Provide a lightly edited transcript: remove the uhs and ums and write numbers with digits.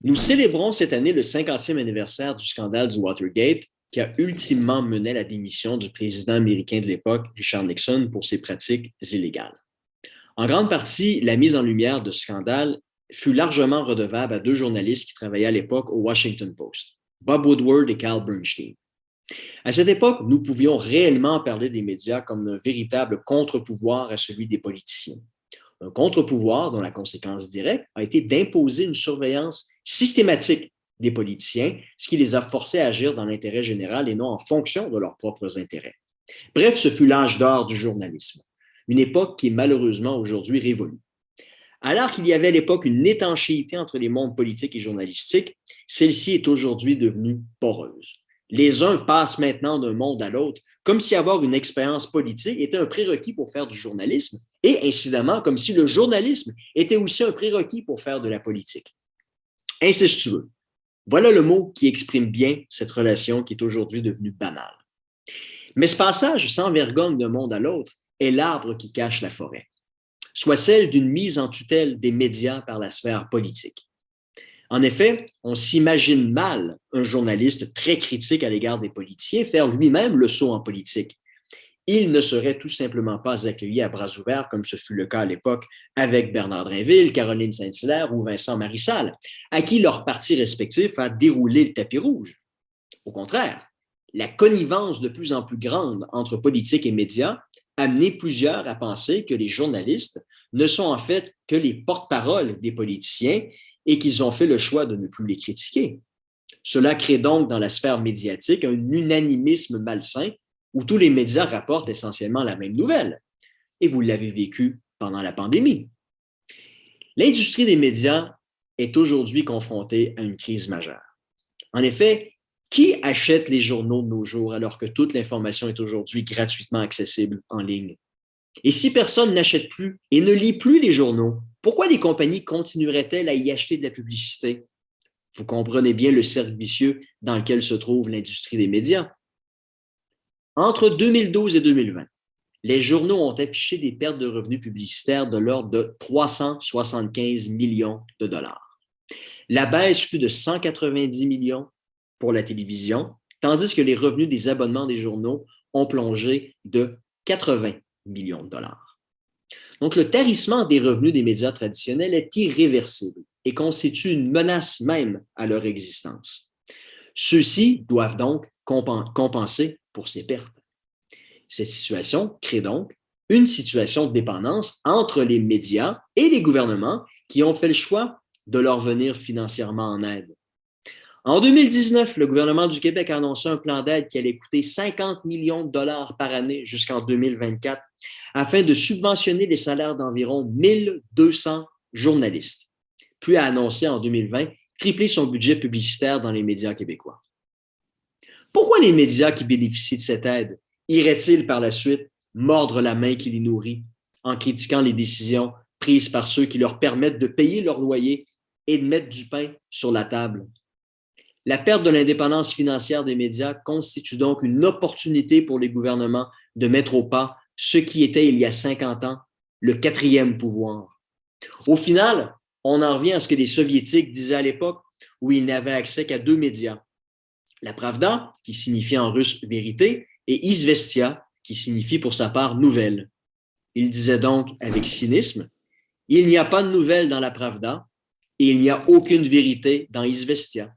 Nous célébrons cette année le 50e anniversaire du scandale du Watergate qui a ultimement mené à la démission du président américain de l'époque, Richard Nixon, pour ses pratiques illégales. En grande partie, la mise en lumière de ce scandale fut largement redevable à deux journalistes qui travaillaient à l'époque au Washington Post, Bob Woodward et Carl Bernstein. À cette époque, nous pouvions réellement parler des médias comme un véritable contre-pouvoir à celui des politiciens. Un contre-pouvoir dont la conséquence directe a été d'imposer une surveillance systématique des politiciens, ce qui les a forcés à agir dans l'intérêt général et non en fonction de leurs propres intérêts. Bref, ce fut l'âge d'or du journalisme, une époque qui est malheureusement aujourd'hui révolue. Alors qu'il y avait à l'époque une étanchéité entre les mondes politiques et journalistiques, celle-ci est aujourd'hui devenue poreuse. Les uns passent maintenant d'un monde à l'autre, comme si avoir une expérience politique était un prérequis pour faire du journalisme, et incidemment, comme si le journalisme était aussi un prérequis pour faire de la politique. Incestueux. Voilà le mot qui exprime bien cette relation qui est aujourd'hui devenue banale. Mais ce passage sans vergogne d'un monde à l'autre est l'arbre qui cache la forêt, soit celle d'une mise en tutelle des médias par la sphère politique. En effet, on s'imagine mal un journaliste très critique à l'égard des politiciens faire lui-même le saut en politique. Il ne serait tout simplement pas accueilli à bras ouverts, comme ce fut le cas à l'époque avec Bernard Drinville, Caroline Saint-Hilaire ou Vincent Marissal, à qui leur parti respectif a déroulé le tapis rouge. Au contraire, la connivence de plus en plus grande entre politique et médias a amené plusieurs à penser que les journalistes ne sont en fait que les porte-paroles des politiciens et qu'ils ont fait le choix de ne plus les critiquer. Cela crée donc dans la sphère médiatique un unanimisme malsain où tous les médias rapportent essentiellement la même nouvelle. Et vous l'avez vécu pendant la pandémie. L'industrie des médias est aujourd'hui confrontée à une crise majeure. En effet, qui achète les journaux de nos jours alors que toute l'information est aujourd'hui gratuitement accessible en ligne? Et si personne n'achète plus et ne lit plus les journaux, pourquoi les compagnies continueraient-elles à y acheter de la publicité? Vous comprenez bien le cercle vicieux dans lequel se trouve l'industrie des médias. Entre 2012 et 2020, les journaux ont affiché des pertes de revenus publicitaires de l'ordre de 375 millions de dollars. La baisse fut de 190 millions pour la télévision, tandis que les revenus des abonnements des journaux ont plongé de 80 millions de dollars. Donc, le tarissement des revenus des médias traditionnels est irréversible et constitue une menace même à leur existence. Ceux-ci doivent donc compenser pour ces pertes. Cette situation crée donc une situation de dépendance entre les médias et les gouvernements qui ont fait le choix de leur venir financièrement en aide. En 2019, le gouvernement du Québec a annoncé un plan d'aide qui allait coûter 50 millions de dollars par année jusqu'en 2024 afin de subventionner les salaires d'environ 1200 journalistes, puis a annoncé en 2020 tripler son budget publicitaire dans les médias québécois. Pourquoi les médias qui bénéficient de cette aide iraient-ils par la suite mordre la main qui les nourrit en critiquant les décisions prises par ceux qui leur permettent de payer leur loyer et de mettre du pain sur la table? La perte de l'indépendance financière des médias constitue donc une opportunité pour les gouvernements de mettre au pas ce qui était il y a 50 ans le quatrième pouvoir. Au final, on en revient à ce que les Soviétiques disaient à l'époque où ils n'avaient accès qu'à deux médias. La Pravda, qui signifie en russe vérité, et Izvestia, qui signifie pour sa part nouvelle. Il disait donc avec cynisme, il n'y a pas de nouvelles dans la Pravda et il n'y a aucune vérité dans Izvestia.